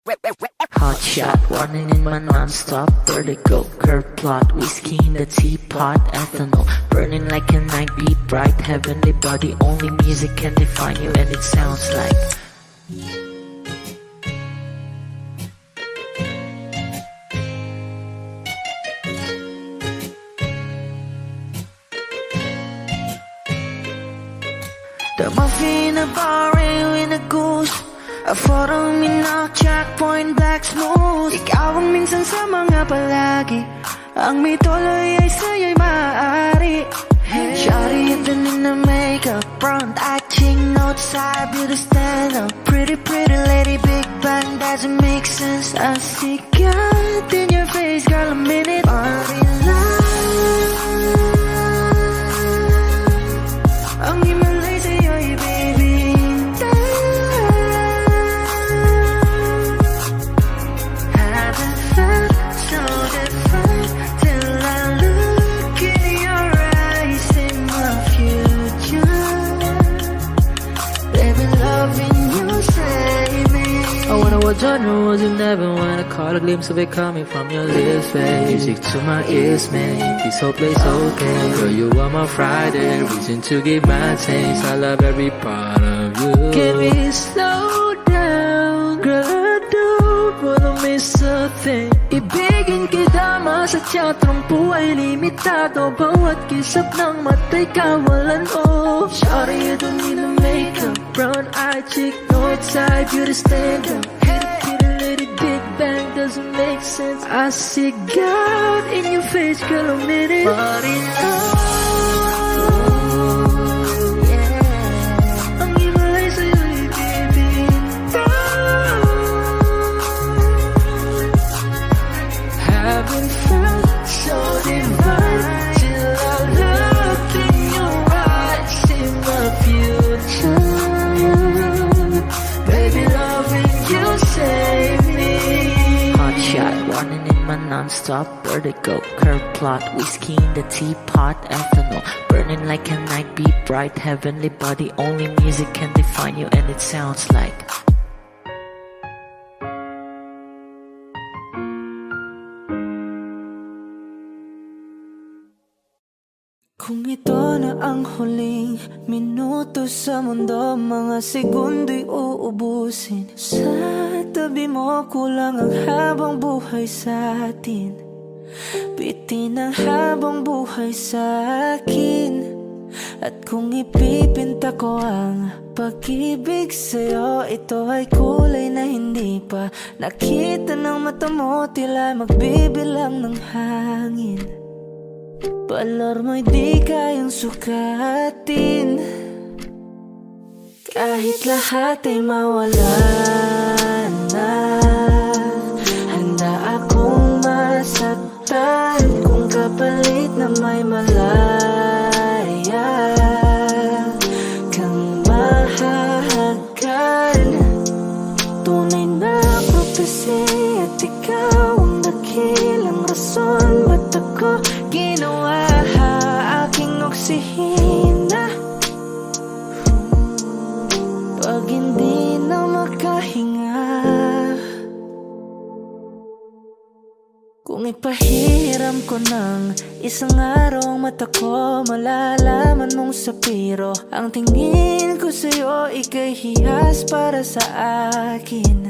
Hot shot, running in my non-stop vertigo. Curve plot, whiskey in the teapot. Ethanol, burning like a night beat. Bright, heavenly body. Only music can define you, and it sounds like the muffin, a bar, in a goose. A photo me knock, checkpoint, black smooth. Ikaw ang minsan sa mga palagi. Ang may tuloy ay sa'yo'y maaari. Shawty even in the makeup, front eye, cheek, note side, beauty stand up. Pretty, pretty lady, big bang, doesn't make sense. I see God in your face, girl, a minute. Body love. Ang himalay sa'yo'y baby. Genre wasn't never when I caught a glimpse of it coming from your lips, babe. Music to my ears, man. This whole place okay. Girl, you are my Friday, reason to give my taste. I love every part of you. Can we slow down? Girl, I don't wanna miss a thing. Ibigin kita sa teatrong buhay limitado. Bawat kisap ng mata'y kawalan, oh. Shawty, you don't need no makeup. Brown eye, cheek, north side, beauty stand up. Big bang doesn't make sense. I see God in your face, girl, a minute. Body love, yeah. Ang himalay sa'yo'y baby. Haven't felt so divine till I look in your eyes, in my future. Baby, loving you save me. Hot shot, running in my non-stop vertigo. Curve plot, whiskey in the teapot. Ethanol, burning like a night beat. Bright, heavenly body. Only music can define you, and it sounds like kung ito na ang huling minuto sa mundo, mga segundo'y uubusin. Sa tabi mo kulang ang habang buhay sa atin. Bitin ang habang buhay sa akin. At kung ipipinta ko ang pag-ibig sa'yo, ito ay kulay na hindi pa nakita ng mata mo, tila magbibilang ng hangin. Balor mo'y di kayang sukatin. Kahit lahat ay mawala na, handa akong masaktan kung kapalit na may malaya kang mahahagan. Tunay na prophecy at ikaw ang dakilang rason ba't ako ginawa aking oksihina. Pag hindi na makahinga, kung ipahiram ko ng isang araw ang mata ko, malalaman mong sapiro ang tingin ko sa'yo, ika'y hiyas para sa akin.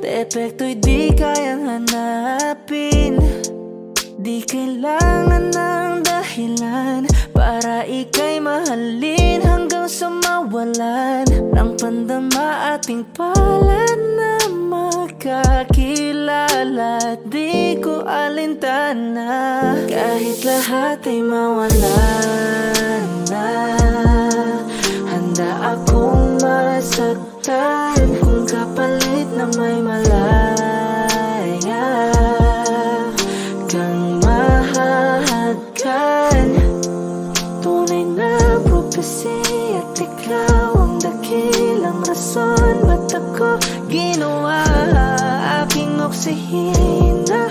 Depekto'y di kayang hanapin. Di kailangan ng dahilan para ika'y mahalin hanggang sa mawalan ng pandama ating palad na makakilala. Di ko alintana kahit lahat ay mawalan na, handa akong masaktan kung kapalit na may malaya kang mahahagan. Tunay na prophecy at ikaw ang dakilang rason ba't ako ginawa aking oksihina.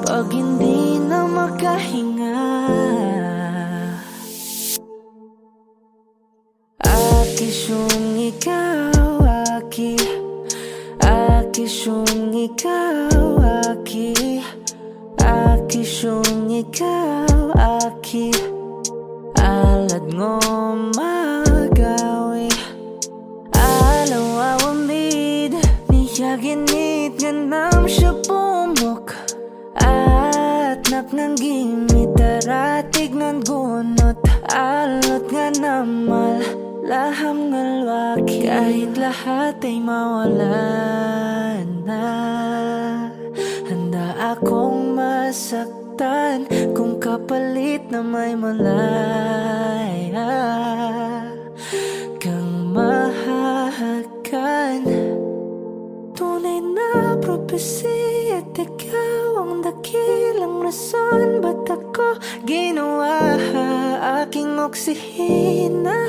Pag hindi na makahinga, akisyong ikaw, siyang ikaw, aki. Aki siyang ikaw, aki. Alad ngo magawi. Alaw awamid, niya ginit nga nam siya pumok. At naknang gimitaratig ng gunot. Alot nga namal, laham nga lwaki. Kahit lahat ay mawala na, handa akong masaktan kung kapalit na may malaya kang mahahagan. Tunay na propesya at ikaw ang dakilang rason ba't ako ginawa aking oksihina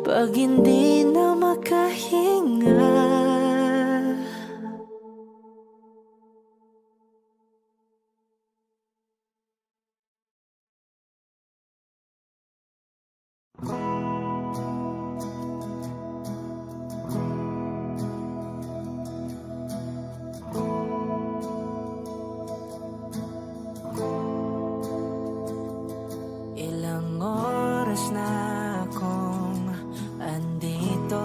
pag hindi na makahinga. Ilang oras na akong andito,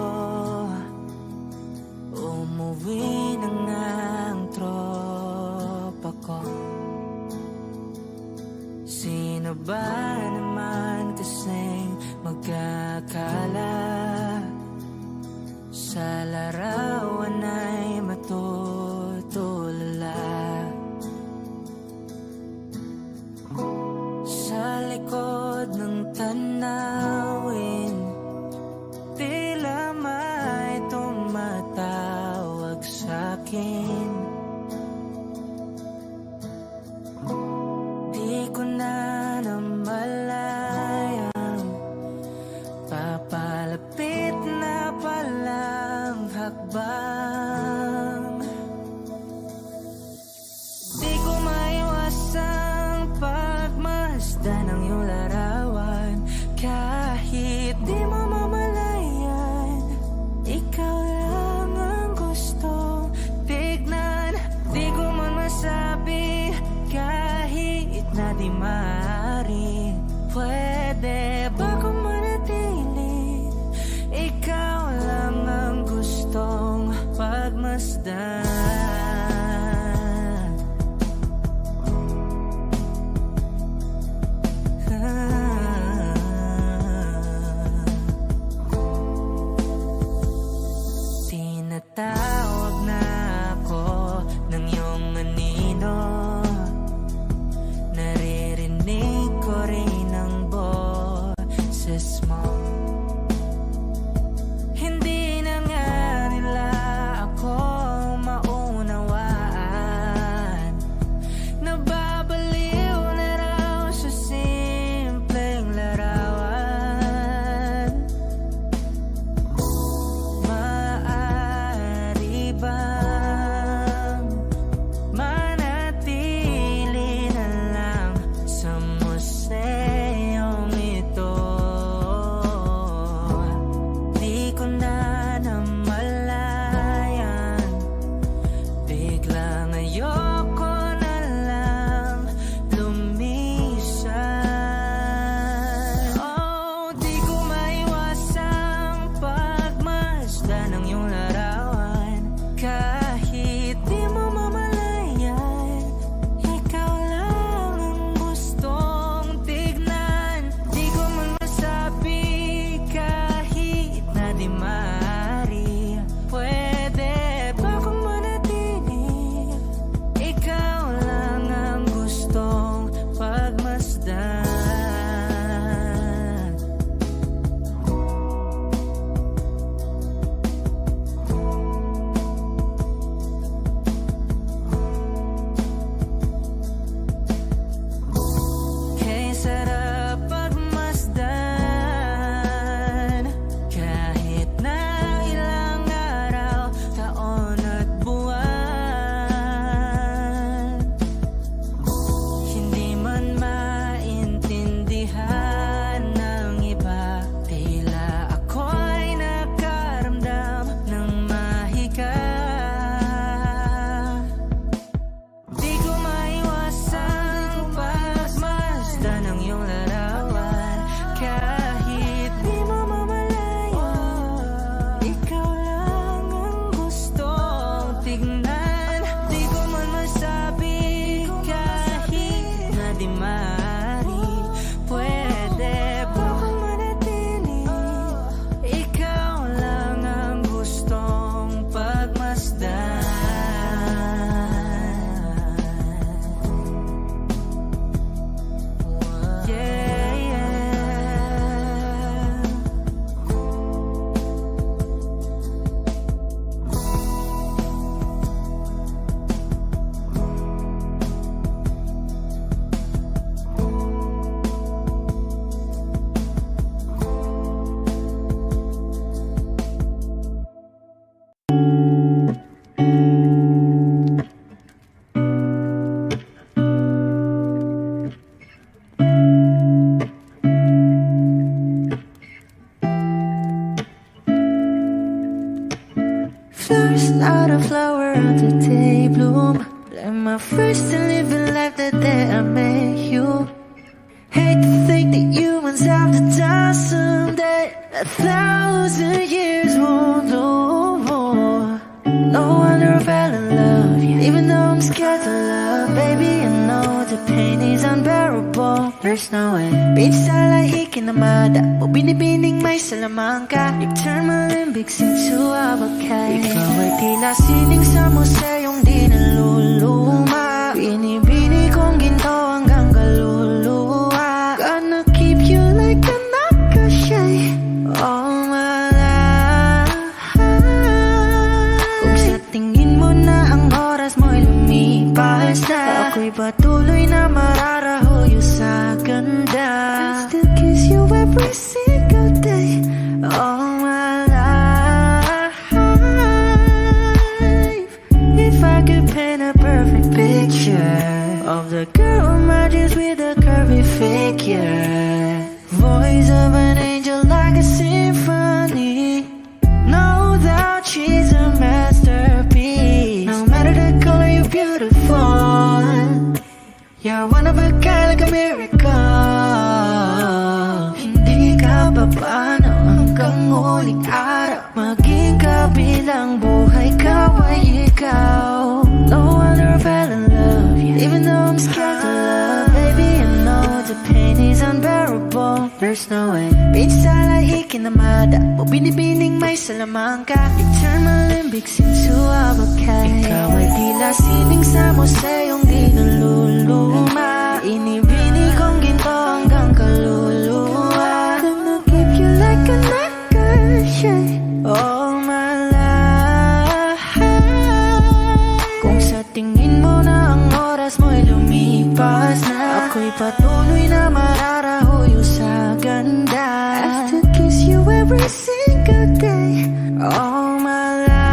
was not a flower of the day bloom. Like my first and living life the day I met you. Hate to think that humans have to die someday. 1,000 years won't do more. No wonder I fell in love, yeah. Even though I'm scared to love, baby, I know the pain is unbearable. There's no way. Pinsan lahikin na mada o binibining may salamangka. You've turned my limbics into a bakay. Ikaw ay tila sining sa museyong di naluluma. Binibini kong ginto hanggang kaluluwa. Gonna keep you like a nakashay all my life. Kung sa tingin mo na ang oras mo'y lumipas na, ako'y patuloy na mararahuyo sa ganda. I still kiss you every single day all my life. If I could paint a perfect picture of the girl who marches with a curvy figure, voice of an angel like a symphony, no doubt she's a masterpiece. No matter the color, you're beautiful. You're one of a kind, like a miracle. Hindi ka papaano hanggang huling araw. Maging kabilang buhay ka ay ikaw. No wonder I fell in love, yeah. Even though I'm scared to love, baby, I know the pain is unbearable. There's no way. Pinsan lahikin na mada o binibining may salamangka. You turn my limbics into a bakay. Ikaw ay tila sining sa museyong di naluluma. Inibini kong ginto hanggang kaluluwa. Gonna keep you like a nakashay all my life. Kung sa tingin mo na ang oras mo'y lumipas na, ako'y patuloy na mararahuyo sa ganda. I still kiss you every single day all my life.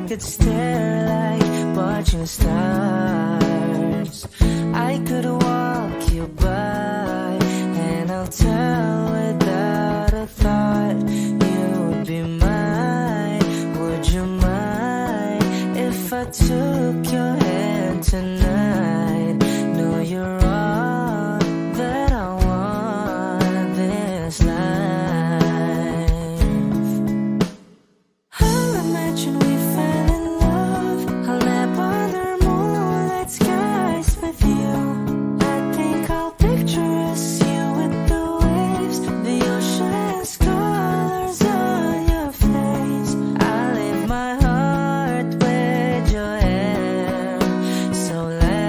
Could stare like watching stars. I could walk you by, and I'll tell without a thought you would be mine. Would you mind if I took your hand tonight? No, you're all that I want this life. I'll imagine we fell in love. I'll nap under moonlight skies with you. I think I'll picture us, you with the waves, the ocean's colors on your face. I leave my heart with your hair, so let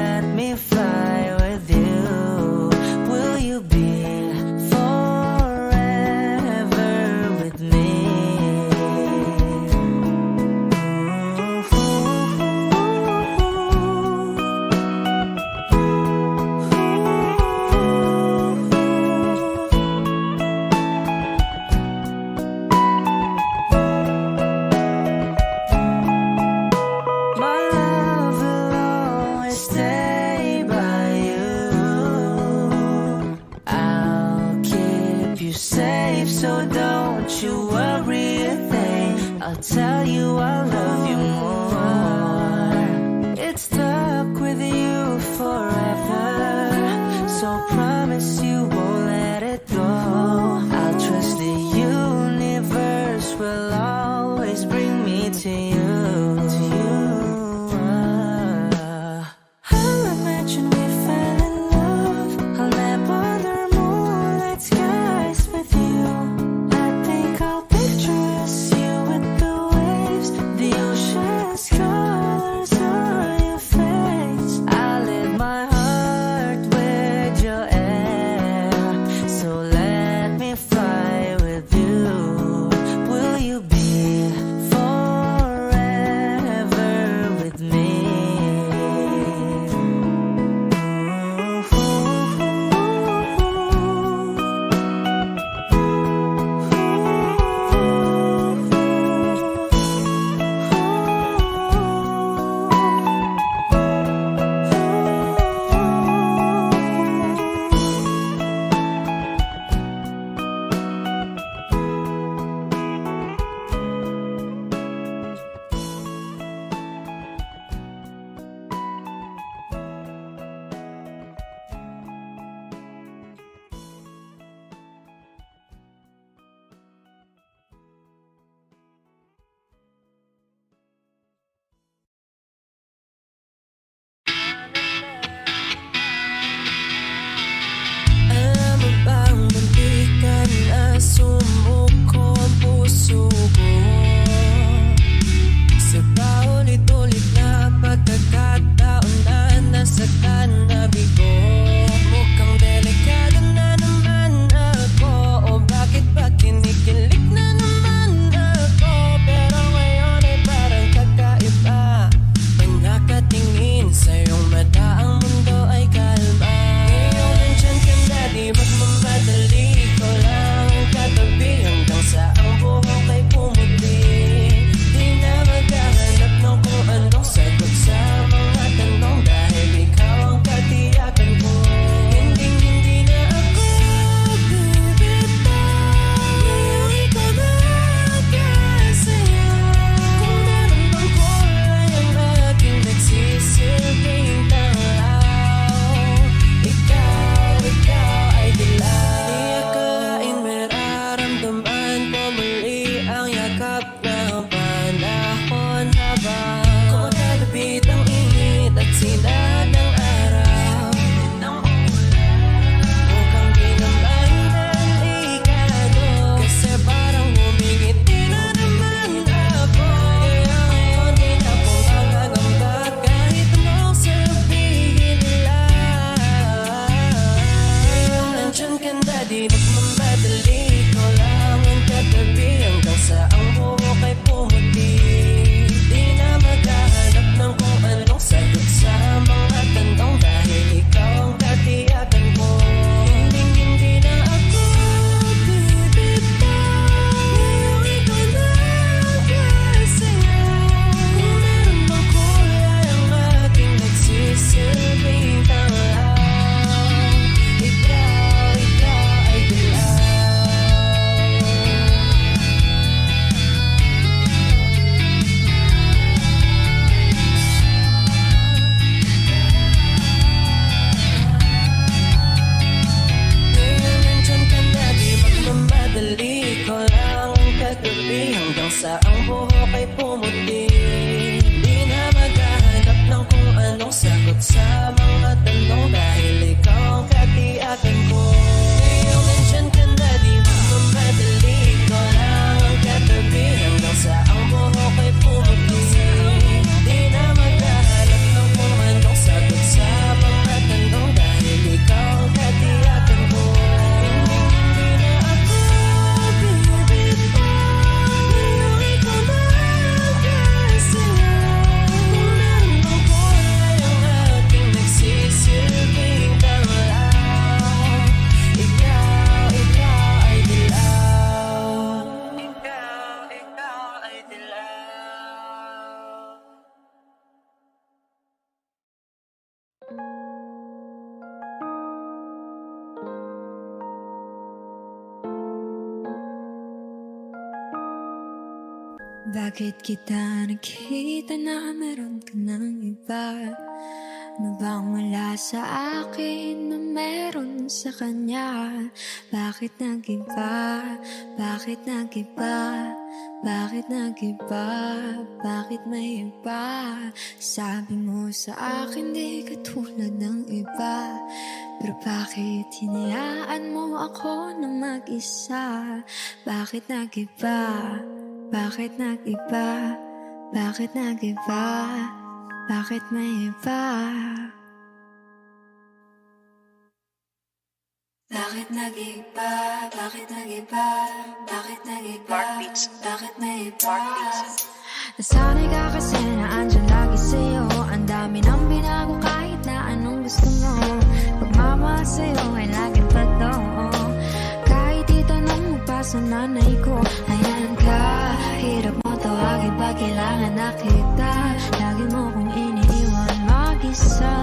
Bakit kita nakita na meron ka ng iba? Ano bang wala sa akin na meron sa kanya? Bakit nag-iba? Bakit nag-iba? Bakit nag-iba? Bakit may iba? Sabi mo sa akin di ka tulad ng iba. Pero bakit hinayaan mo ako na mag-isa? Bakit nag-iba? Bakit nag-iba? Bakit nag-iba? Bakit may iba? Bakit nag-iba? Bakit nag-iba? Bakit nag-iba? Bakit may iba? Nasanay ka kasi na andyan lagi sa'yo. Ang dami nang binago kahit na anong gusto mo. Pagmamahal sa'yo ay laging totoo. Kahit itanong mo pa sa nanay ko, ayan ka. Hirap mo tawagin pag kailangan na kita. Lagi mo kong iniiwan mag-isa.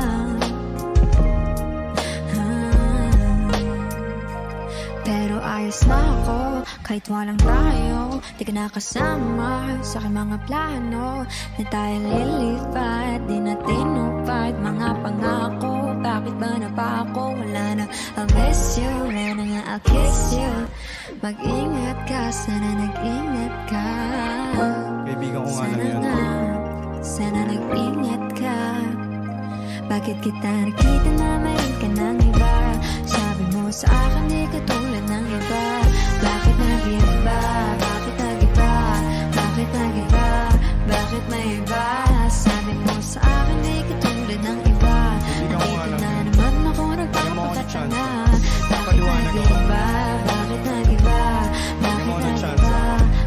Pero ayos na ako, kahit walang tayo. Di ka nakasama sa aking mga plano. Na tayo lilipat, di na tinupad mga pangako. Bakit ba na pa ako? Wala na, I'll miss you. Wala na nga, I'll kiss you. Mag-ingat ka, sana nag-ingat ka. Kaibigan ko nga lang yan. Sana nag-ingat ka. Bakit kita nakita na mayroon ka ng iba? Sabi mo sa akin di ka tulad ng iba. Bakit nag-iba? Bakit nag-iba? Bakit nag-iba? Bakit may iba? Sabi mo sa akin di ka tulad ng iba. Nakita na naman ako nagpapakata na. Bakit nag-iba? Bakit nag-iba? Bakit nag-iba?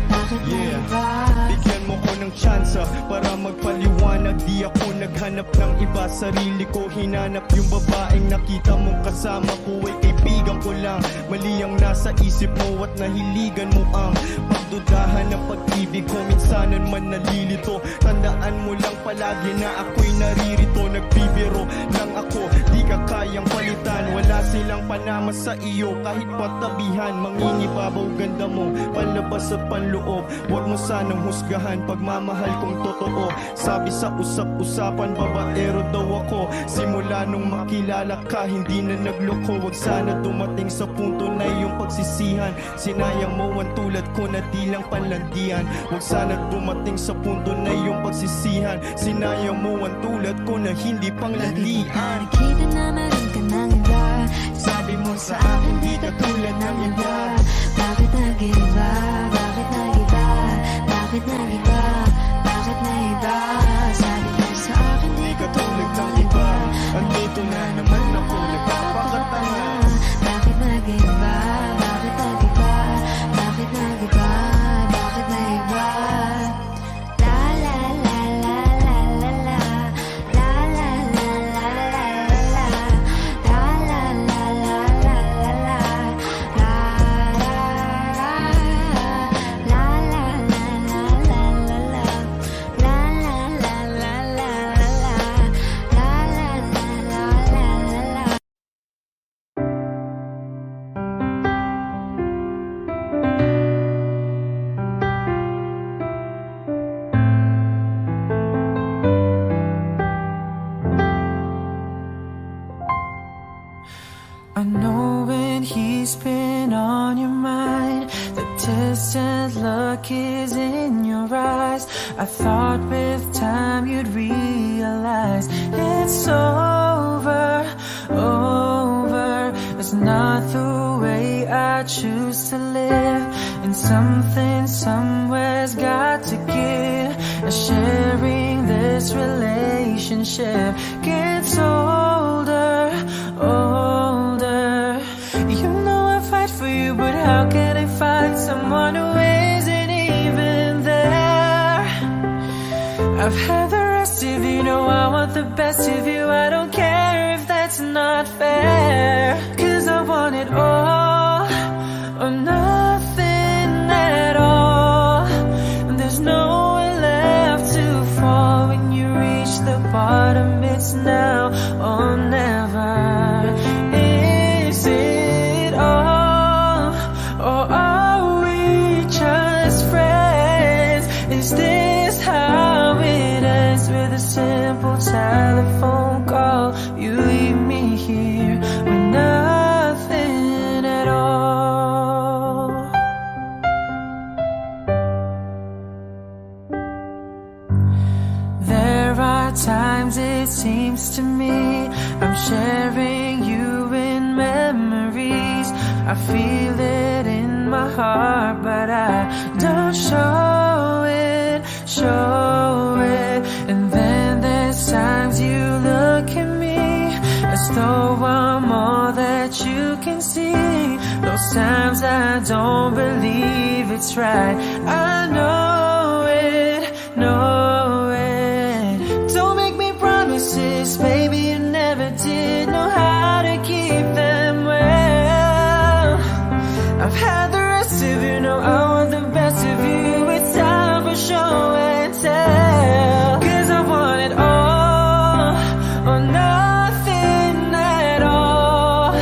Bakit nag-iba? Bigyan mo ko ng tsansa para magpaliwanag. Di ako naghanap ng iba, sarili ko hinanap. Yung babaeng nakita mong kasama ko ay kaibigan ko lang. Mali ang nasa isip mo at nahiligan mo ang pagdudahan ng pag-ibig ko. Minsanan man nalilito, tandaan mo lang palagi na ako'y naririto. Nagbibiro lang ako, di ka kayang palitan. Wala silang panama sa iyo kahit patabihan. Mangingibabaw ganda mo, palabas at panloob. Huwag mo sanang husgahan pagmamahal kong totoo. Sabi sa usap-usapan, babaero daw ako. Simula nung makilala ka, hindi na nagloko. Huwag sana dumating sa punto na iyong pagsisihan. Sinayang mo ang tulad ko na di lang panlandian. Huwag sana dumating sa punto na iyong pagsisihan. Sinayang mo ang tulad ko na hindi panglandian. Nakita na meron ka ng iba. Sabi mo sa akin di ka tulad ng iba. Bakit nag-iba? Bakit nag-iba? Bakit nag-iba? Bakit nag-iba? Sabi mo sa akin di ka tulad ng iba. Andito na naman ako nagpapakatanga. Bakit nag-iba? Bakit nag-iba? Bakit nag-iba? Bakit nag-iba? La la la la la la la. La la la la la la la. La la la la la la la. La la la. La la la la la la la. La la la la la la la. La la la la la la la. I know when he's been on your mind, the distant look is in your eyes. I thought with time you'd realize it's over, over. It's not the way I choose to live, and something somewhere's got to give. And sharing this relationship gets older, older. You know I fight for you, but how can I find someone who isn't even there? I've had the rest of you, know I want the best of you. I don't care if that's not fair, 'cause I want it all or nothing at all. And there's nowhere left to fall. When you reach the bottom, it's now or never. Is it all, or are we just friends? Is this times it seems to me I'm sharing you in memories. I feel it in my heart, but I don't show it. And then there's times you look at me as though I'm all that you can see. Those times I don't believe it's right. I know it. Don't make me promises, baby, you never did know how to keep them well. I've had the rest of you, know I want the best of you. It's time for show and tell. 'Cause I want it all or nothing at all.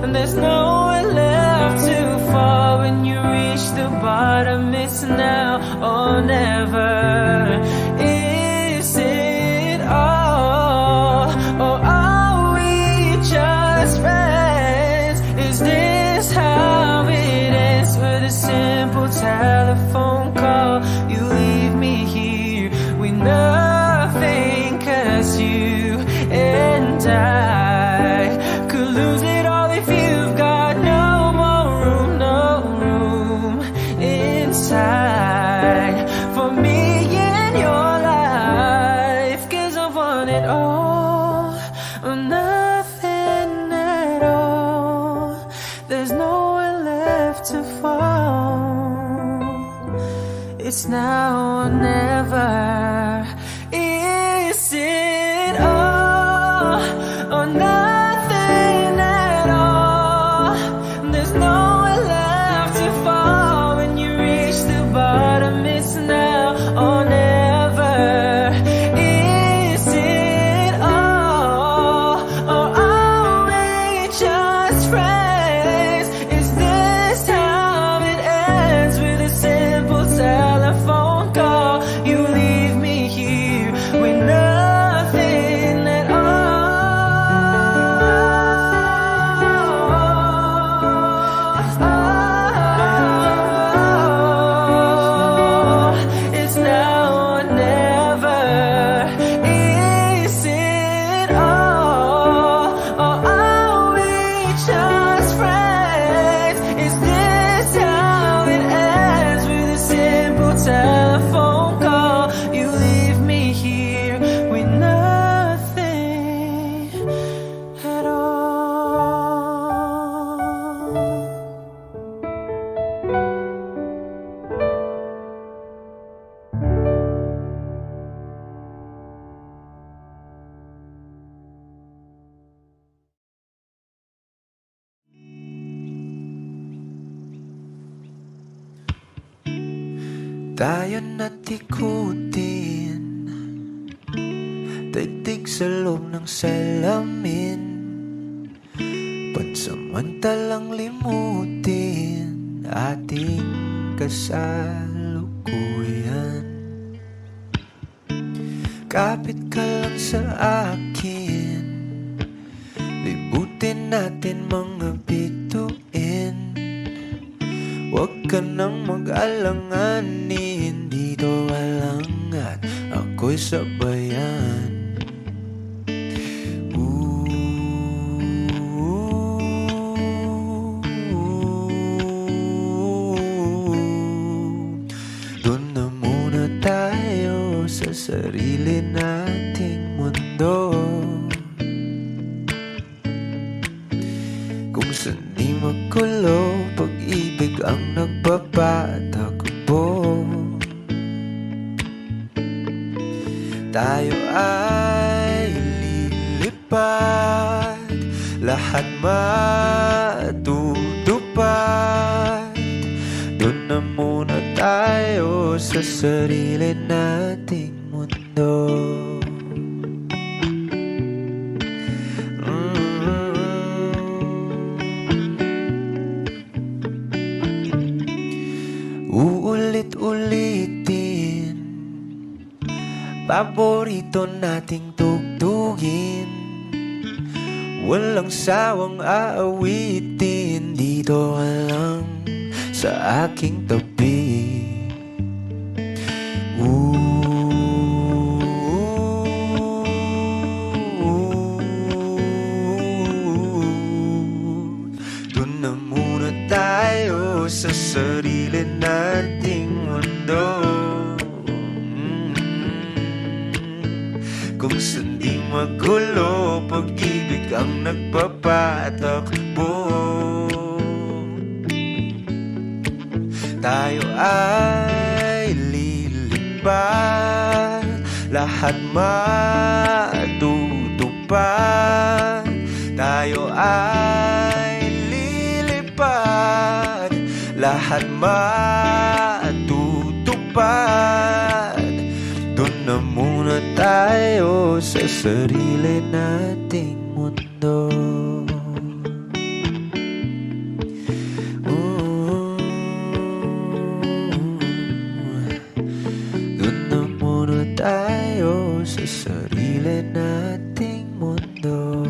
And there's nowhere left to fall. When you reach the bottom, it's now or never. Is it all, or are we just friends? Is this how it ends? With a simple telephone call, you leave me here with nothing. 'Cause you and I could lose it all if you've got no room inside for me in your life. 'Cause I want it all or nothing at all. There's nowhere left to fall. It's now or never. Is it all or nothing at all? There's nowhere left to fall. When you reach the bottom, it's now or never. Is it all, or are we just friends? Is this how it ends? With a simple telephone call, you leave me here with nothing at all. It's now or never. Is it all, or are we just friends? Is this how it ends? With a simple telephone call, you leave me here with nothing at all. Tayo na't ikutin, daigdig sa loob ng salamin, pansamantalang limutin ating kasalukuyan. Kapit ka lang sa akin, libutin natin mga bituin. Huwag ka nang mag-alanganin, dito ka lang at ako'y sabayan. Doon na muna tayo sa sarili nating mundo, kung saan di magulo, pag-ibig ang nagpapatakbo. Tayo ay lilipad, lahat matutupad. Doon na muna tayo sa sarili nating mundo. Uulit-ulitin, paborito nating tugtugin, walang sawang aawitin. Dito ka lang sa aking tabi. Kung saan di magulo, pag-ibig ang nagpapatakbo. Tayo ay lilipad, lahat matutupad. Tayo ay lilipad, lahat matutupad. Doon na muna tayo sa sarili nating mundo. Doon na muna tayo sa sarili nating mundo.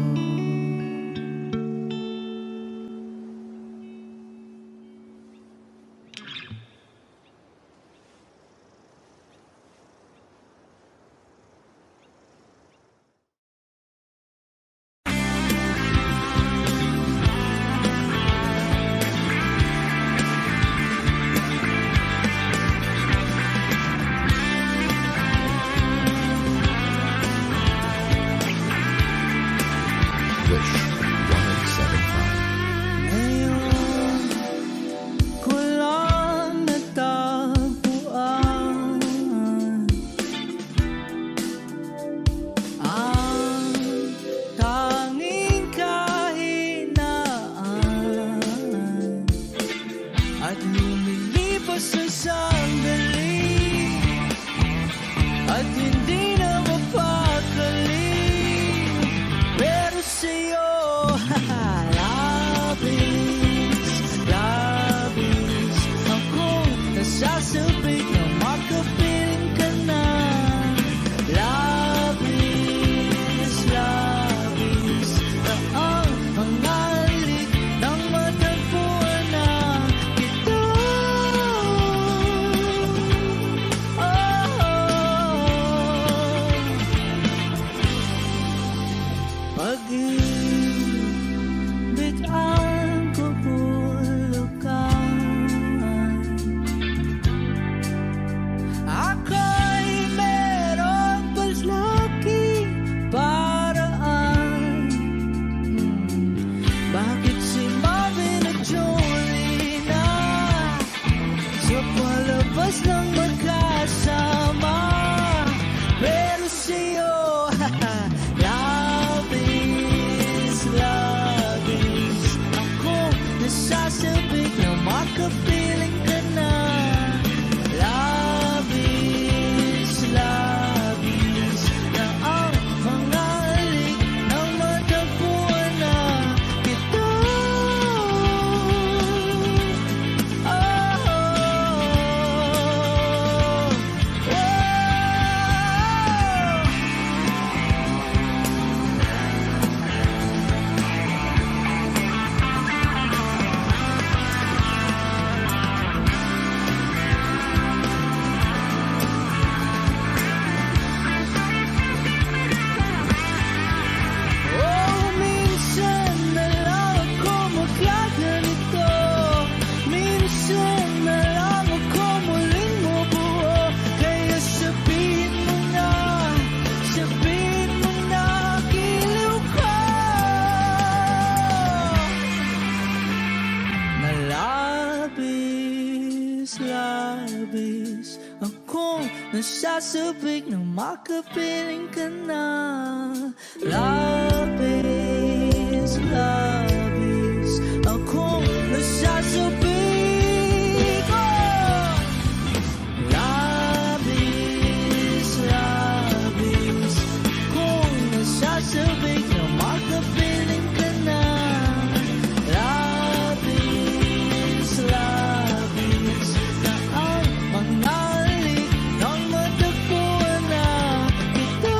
Ngayon ko lang natagpuan ang tanging kahinaan at lumilipas ang sandali at hindi na mapakali. Pero sa'yo, labis akong nasasabik na makapiling ka na. Labis na ang mga halik ng matagpuan na ito. Pag-ibig ang kabulukan, ako'y merong paslaking paraan. Bakit si Marvin at Jolie na sa palabas lang magkasama? Pero sa'yo, labis ako nasasabik na makapiling ka na. Labis na ang mga halik ng matagpuan na ito. Minsan na lang ako magkaganito, minsan na lang ako muling mabuo. Kaya sabihin mo na giliw ka. Na labis akong nasasabik na makapiling ka na. Labis akong nasasabik. Labis akong nasasabik na makapiling ka na. Labis na ang mga halik ng matagpuan na ito.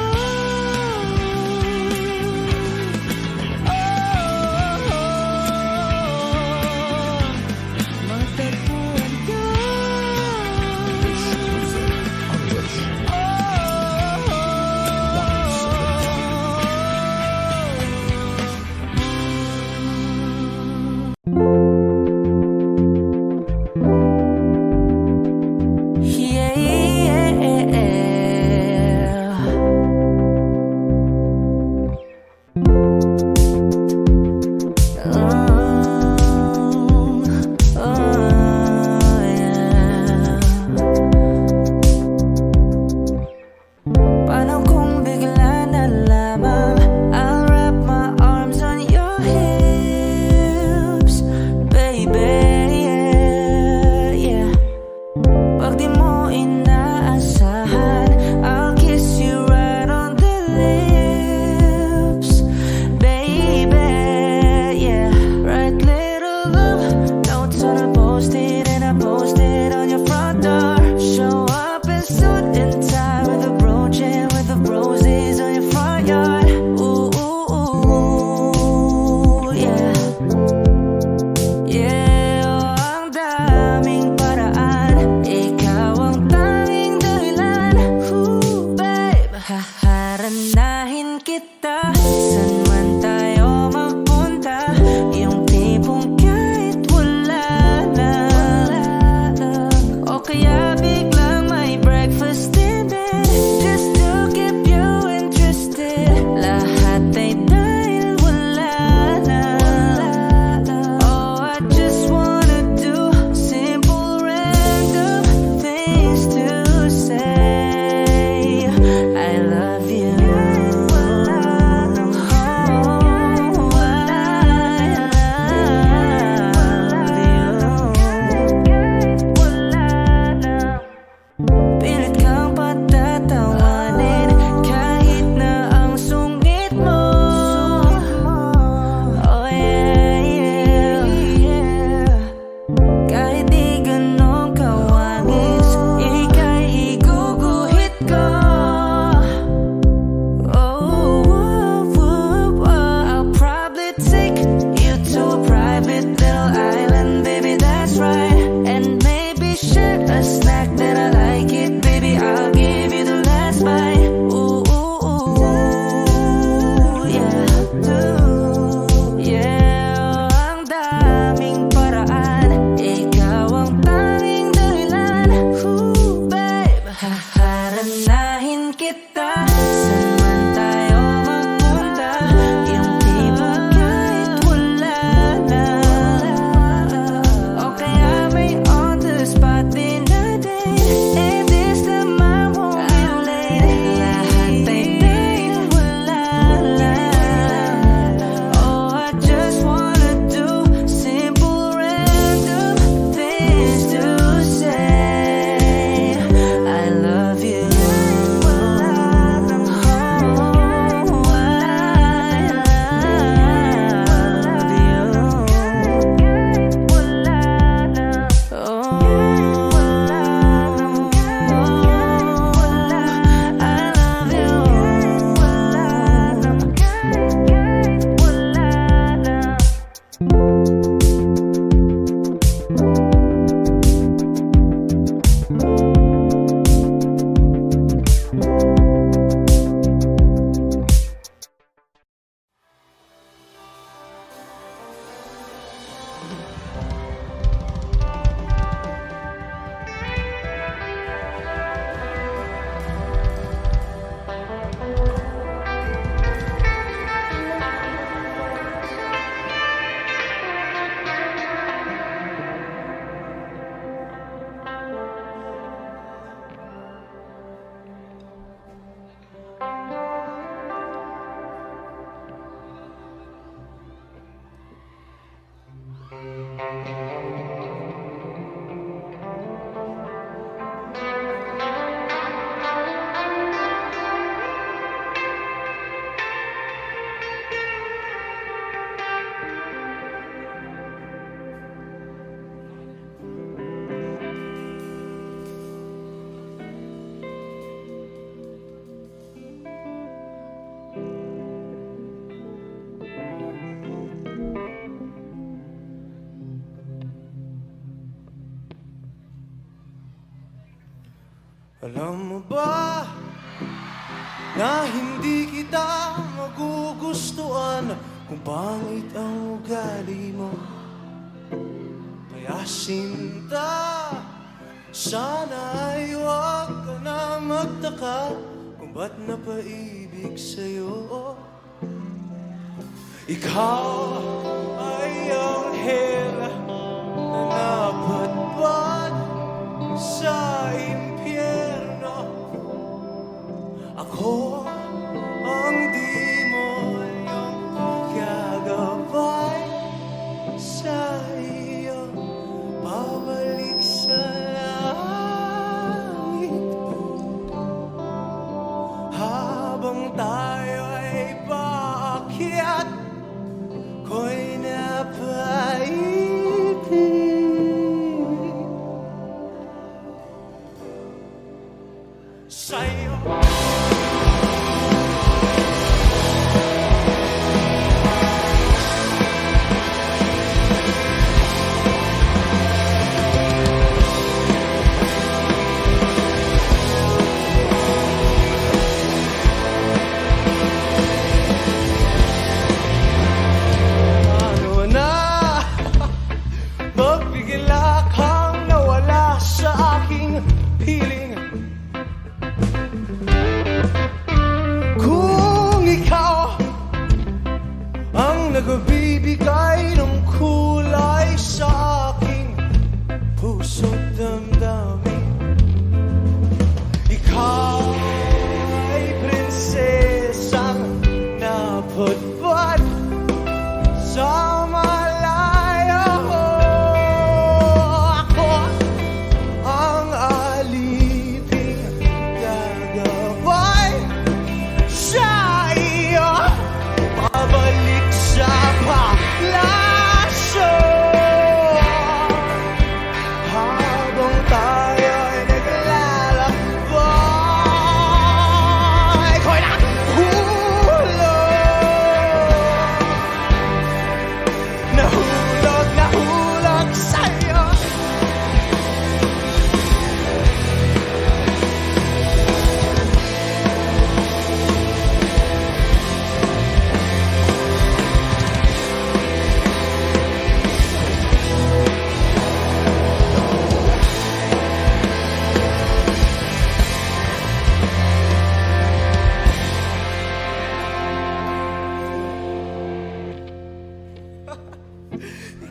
na hindi kita magugustuhan kung pangit ang ugali mo. Kaya sinta, sana ay huwag ka na magtaka kung ba't napaibig sa'yo. Ikaw ay anghel na napadpad sa impyerno. Ako ang demonyong gagabay sa iyo, pabalik sa langit habang tayo ay paakyat. Ko'y napaibig sa'yo. Magbigla kang nawala sa aking piling. Kung ikaw ang nagbibigay ng kulay sa aking puso't damdamin, ikaw ay prinsesang napudpad sa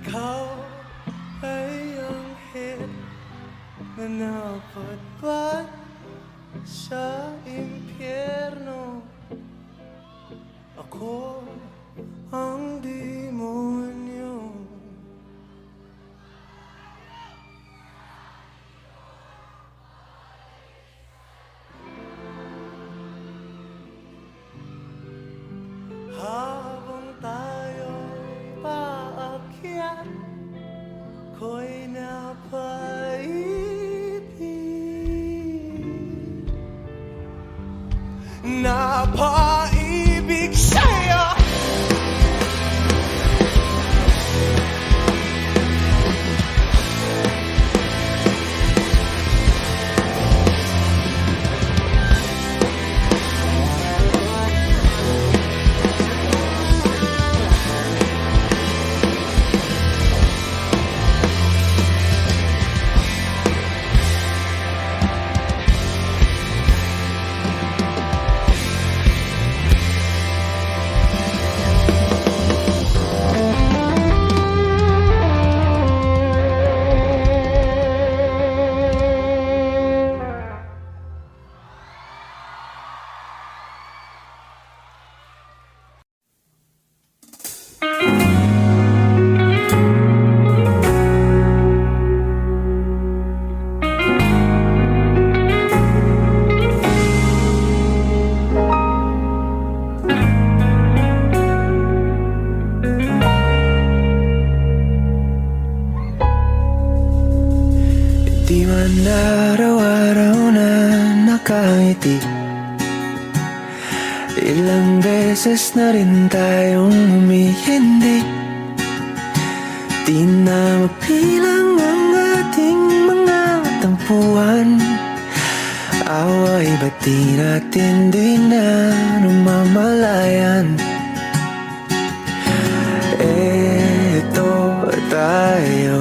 ikaw ay anghel na napadpad sa impyerno. Ako ang demonyo. Habang tayo'y paakyat, ko'y napaibig. Napaibig sa'yo. Di man araw-araw na nakangiti, ilang beses na rin tayong humihindi. Di na mapilang ang ating mga tampuhan, away, ba't di natin din na namamalayan? Eto tayo,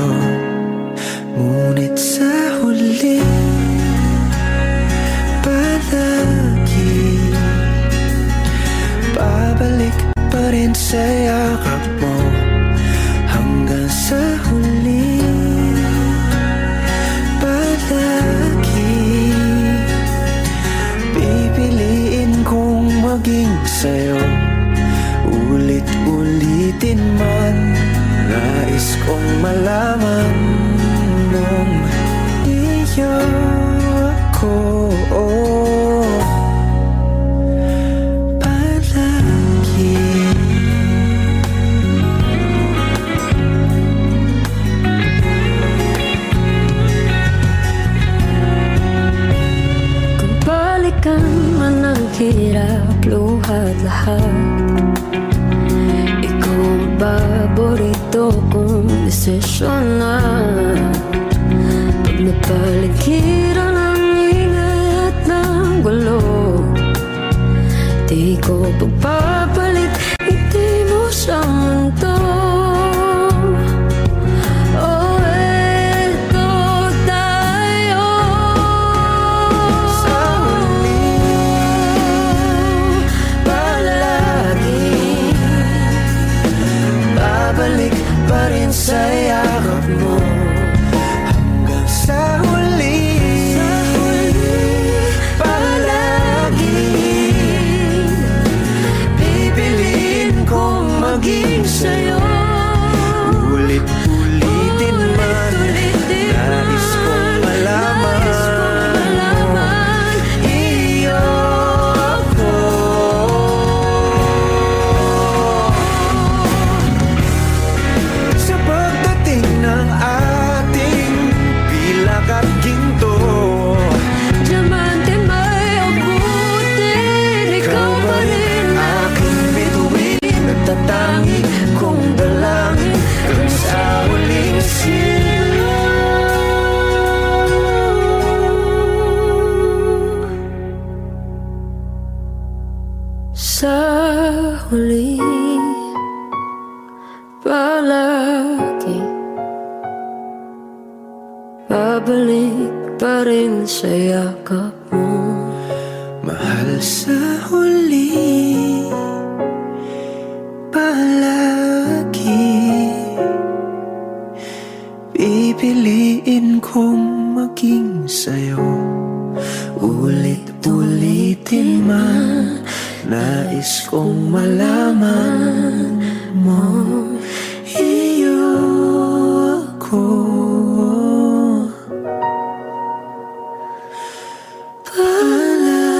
ngunit sa huli palagi babalik pa rin sa yakap mo. Hanggang sa huli palagi pipiliin kong maging sa'yo. Ulit-ulitin man, nais kong malaman nung iyo ako palagi. Kung balikan man ang hirap, luhat lahat, ikaw ang paborito kong desisyon na. Pag napaligiran ang ingay at ng gulo, di ko pagpapalit ngiti mo sa mundo. Oh, eto tayo Sa huli palagi babalik pa rin sa yakap mo. Hanggang sa huli palagi pipiliin kong maging sa'yo. Ulit-ulitin man, nais kong malaman iyo ako. Sa pagdating ng ating pilak at ginto, Diamante may abutin, ikaw pa rin aking bituin at tatangi kong dalangin hanggang sa huling silo. sa huli palagi babalik pa rin sa yakap mo. Mahal, sa huli palagi pipiliin kong maging sa'yo. Ulit-ulitin man, nais kong malaman mo iyo ako palagi.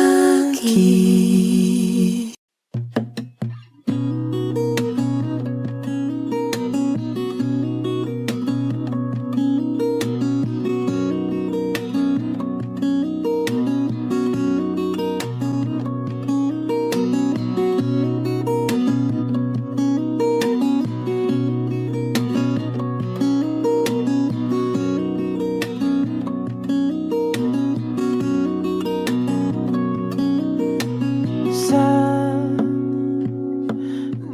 Sa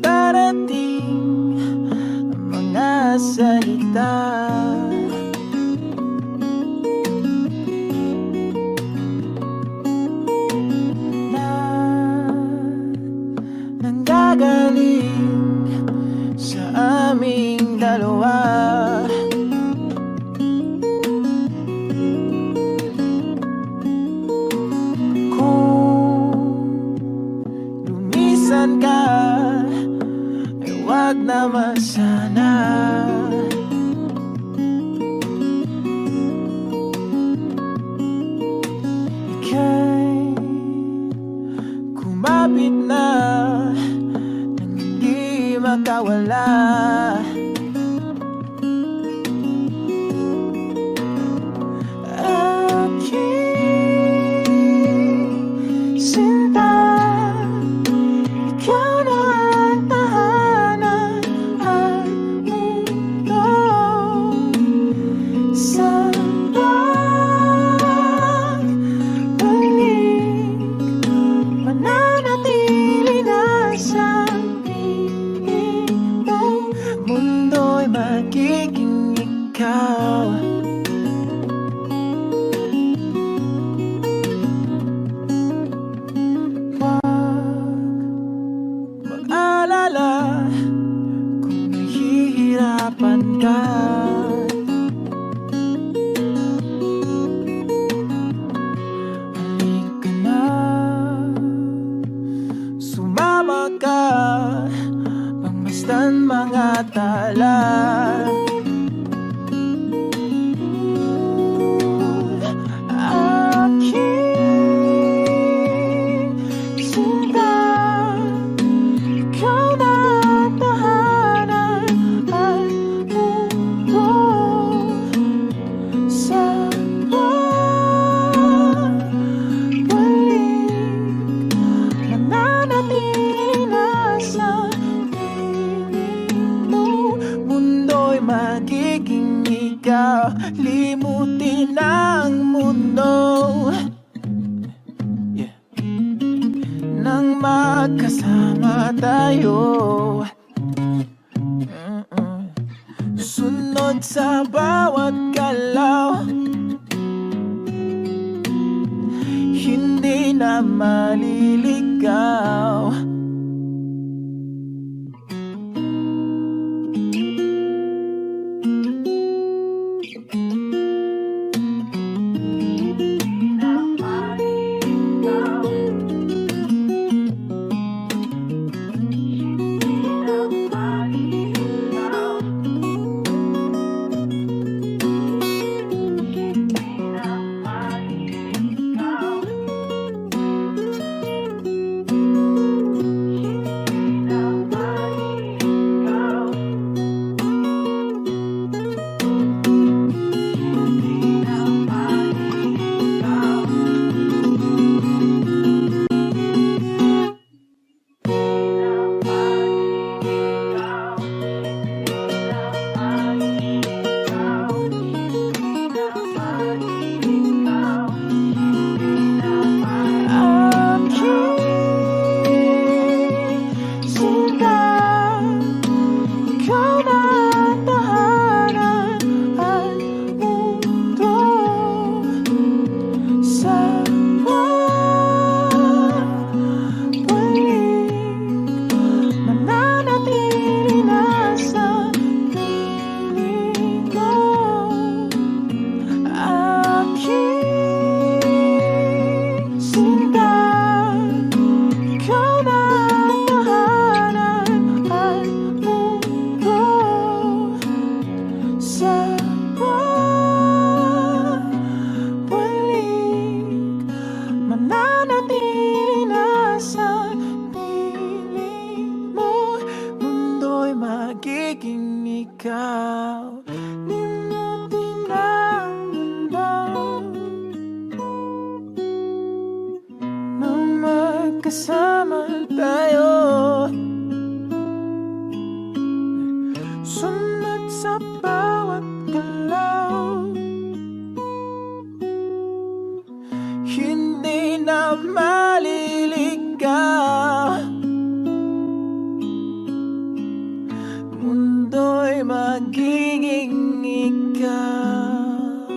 darating mga salita, na nanggagaling sa aming dalawa. Lumisan ka, ay wag naman sana. Ika'y kumapit na nang hindi makawala. Aking sinta, ikaw na ang tahanan at mundo. Sa pagbalik mastan mga tala. Aking sinta, ikaw na ang tahanan at mundo sa pagbalik. Mananatili na sa piling mo, mundo'y magiging ikaw. Limutin ang mundo nang magkasama tayo. Sunod sa bawat galaw, hindi na maliligaw. Magiging ikaw, limutin ang mundo nang magkasama tayo. Sunod sa bawat galaw, hindi na maliligaw. Mundo'y magiging ikaw.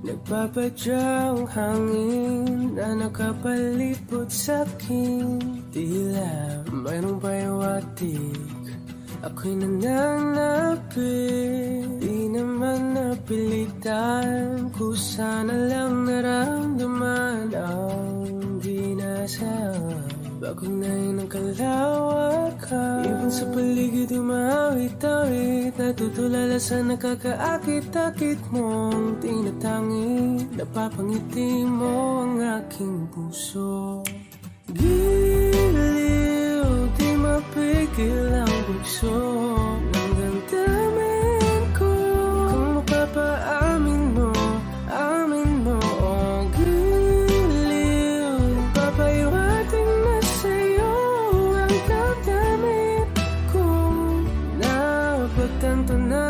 Nagpapadyang hangin na nakapalipot sa'king tila mayroong payawatig. Ako'y nananapit, di naman napilitan. Kusana lang naramdaman ang di nasa. Bagong ngayon ang kalawakan, ibon sa paligid umawit-awit. Natutulala sa nakakaakit-akit mong tinatangi. Napapangiti mo ang aking puso. Giliw, di mapigil ang bugso ng damdamin ko. Kung mapapaamin mo, amin mo. Oh, giliw, papahiwating na sa'yo ang damdamin ko. Napagtanto na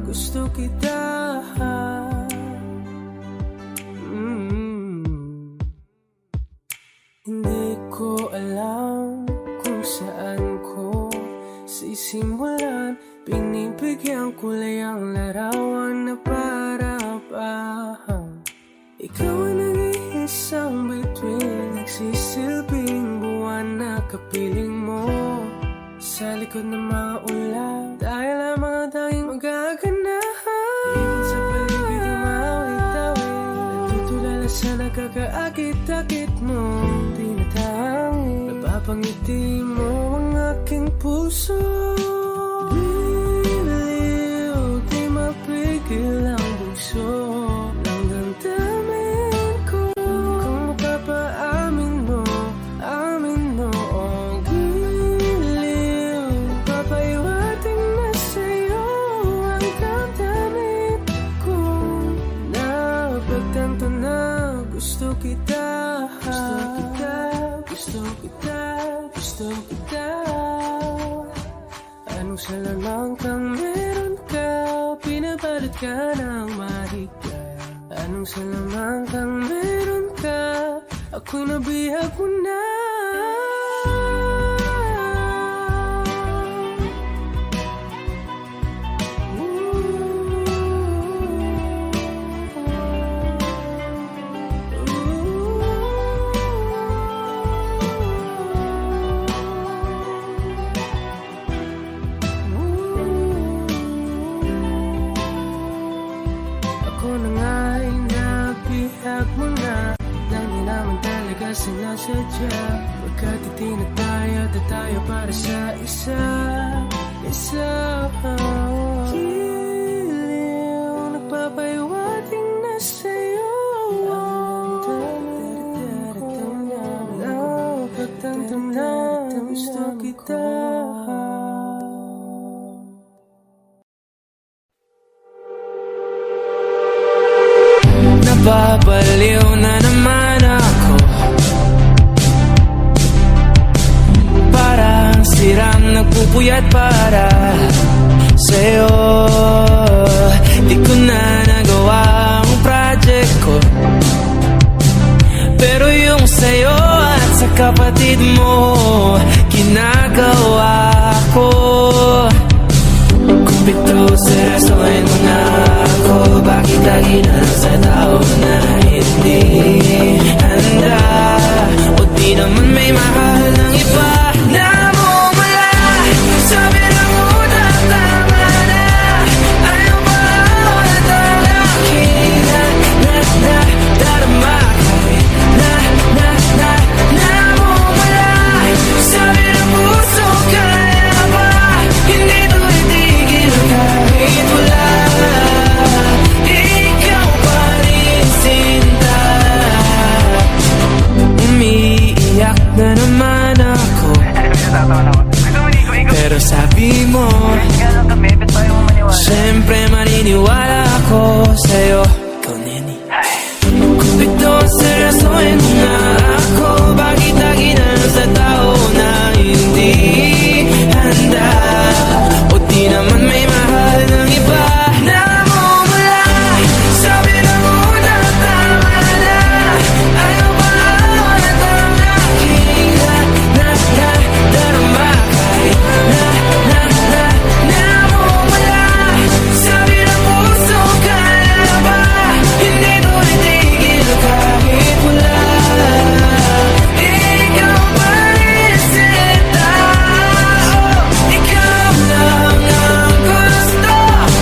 gusto kita. Hindi ko alam kung saan ko sisimulan. Pinibigyan kulay ang larawan na para-parahan. Ikaw ang nag-iisang bituin, nagsisilbing buwan na kapiling mo. sa likod ng mga ulan. Dahil lamang ang tanging magaganahan. Ibig sa paligid yung mawit-awit. Nagtutulala sa nakakaakit-akit mo. Tinatangin, napapangiti mo ang aking puso. Biliw, di mapigil ang bugso ng damdamin ko. Kung mapapaamin mo, amin mo ang giliw. Papaiwating na sa'yo ang damdamin ko. Napagtanto na gusto kita. Gusto kita, gusto kita. Anong salaman kang meron ka? Pinabalot ka ng mahika. Anong salaman kang meron ka? Ako'y nabihag mo na. Ako na nga'y nabihag mo na. Nang di naman talaga sinasadya. Pagkat itinatayo at tayo para sa isa. Giliw, nagpapaiwating na sa'yo. Napagtanto na gusto kita. Nababaliw na naman ako. Parang sirang nagpupuyat para sa'yo. Di ko na nagawa ang project ko. Pero yung sa'yo at sa kapatid mo ginagawa ko. Kung pito seryosohin mo na ako, bakit lagi na lang sa tao na hindi handa? O di naman may mahal ng iba na mumula. Sabi na muna, tama na. Ayaw pa ulit ang aking darama. Namumula. Sabi na puso, kaya ba? Hindi to itigil kahit wala. Ikaw pa rin sinta. Umiiyak na naman ako. Pero sabi mo, siyempre maniniwala ako sa'yo. Ikaw, Neni. Kung ito seryosohin mo na ako, bakit lagi na lang sa tao na hindi handa? O di naman may mahal ng iba na mumula. Sabi na muna, tama na. Ayaw pa ulit ang aking darama. Kahit namumula. Sabi na puso, kaya ba? Hindi to itigil kahit wala. Ikaw pa rin sinta. Ikaw lang ang gusto.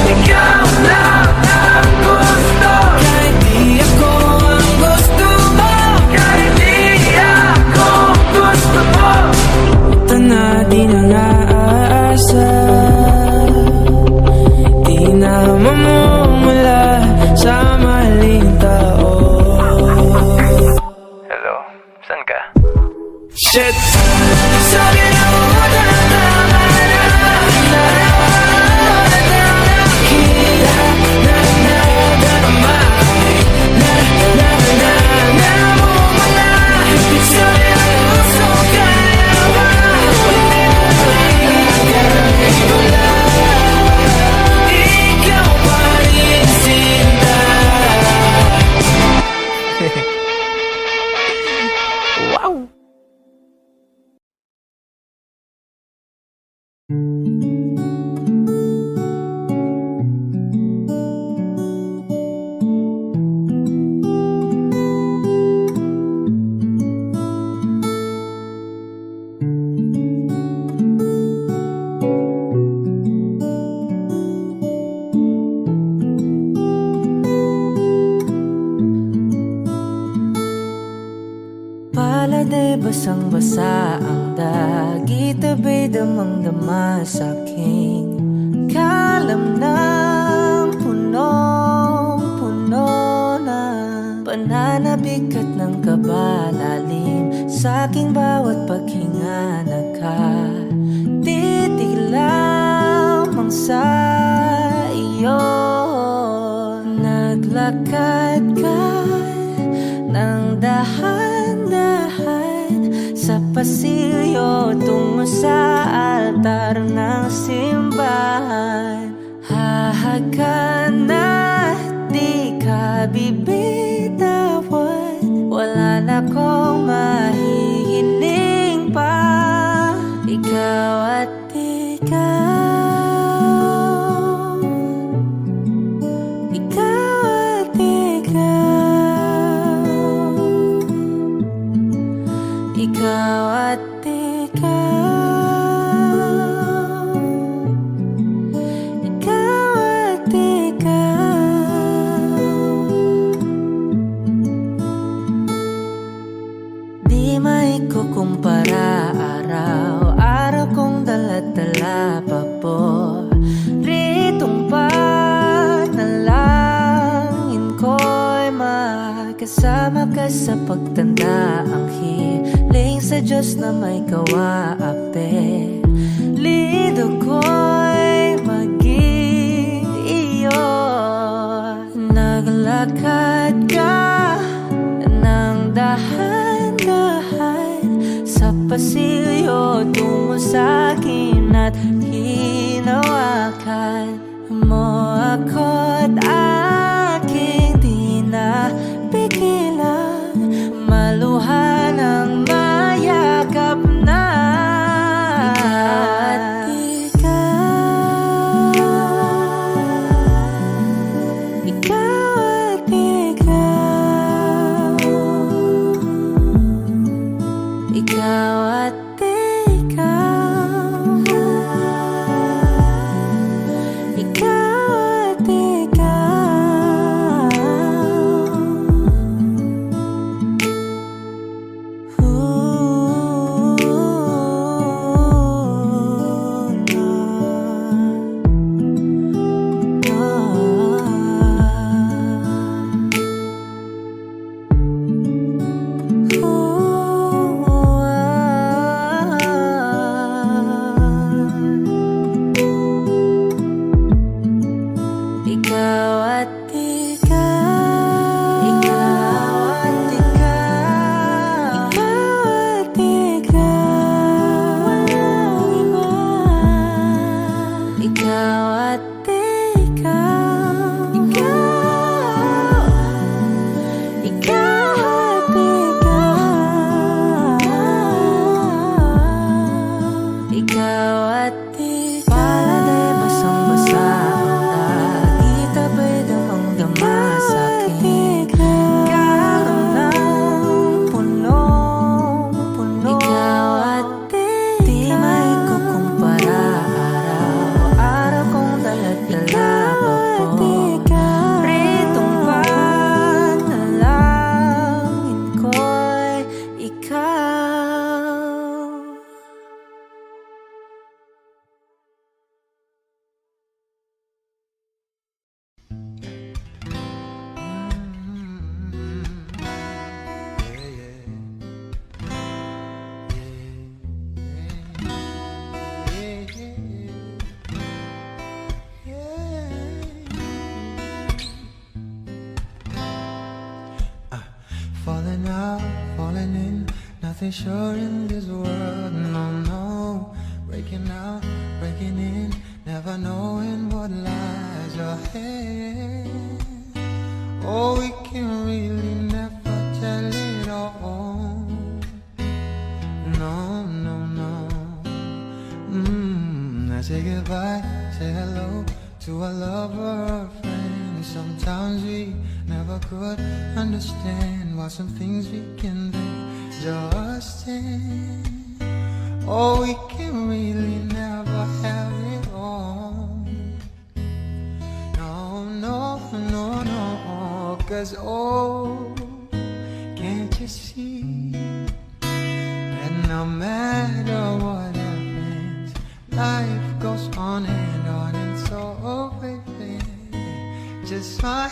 Ikaw lang ang gusto. Kahit di ako ang gusto mo. Kahit di ako gusto mo. Ito na di na naasa. Di na mamumula sa maling tao. Hello, saan ka? Shit! Sabi na muna, tama na. Darama. Namumula. Sabi na puso, kaya ba? Ikaw pa rin sinta. Wow! basang-basa ang dagit, abay damang-dama sa'king kalam ng punong-puno na pananabik at ng kabalalim sa'king bawat paghinga. Nakatitig lamang sa iyo, naglakad ka ng dahan-dahan sa pasilyo tungo sa altar ng simbahan. Hahagan at di ka bibitawan, wala na kong mahihiling pa. Ikaw at ikaw, ikaw at ikaw, ikaw at ikaw, ikaw at ikaw. Di maikukumpara, araw-araw kong dala-dala pa po ritong panalangin ko'y makasama ka sa pagtanda. Ang hiling sa Diyos na may kawaape, lido ko'y maging iyo. Naglakad ka ng dahan-dahan sa pasilyo tungo sa'kin at hinawakan mo ako't aking di na pigilan, maluha ng mayakap na. Ikaw at ikaw, ikaw at ikaw, ikaw at ikaw. Ikaw at ikaw, ikaw at ikaw, ikaw at ikaw, walang iba. Ikaw at ikaw, ikaw, ikaw at ikaw, ikaw at ikaw. Palagay basang-basa ang dagit, abay damang-dama sa'king kalam ng punong-puno. Ikaw at ikaw, di maikukumpara, araw-araw kong dala-dala pa po ritong panalangin ko'y ikaw. Falling out, falling in, nothing sure in this world, no, no. Breaking out, breaking in, never knowing what lies ahead. Oh, we can really never tell it all. No, no, no. I say goodbye, say hello to a lover, a friend. Sometimes we never could understand why some things we can do just end. Oh, we can really never have it all. No, no, no, no. 'Cause oh, can't you see that no matter what happens, life goes on, and so baby, just smile,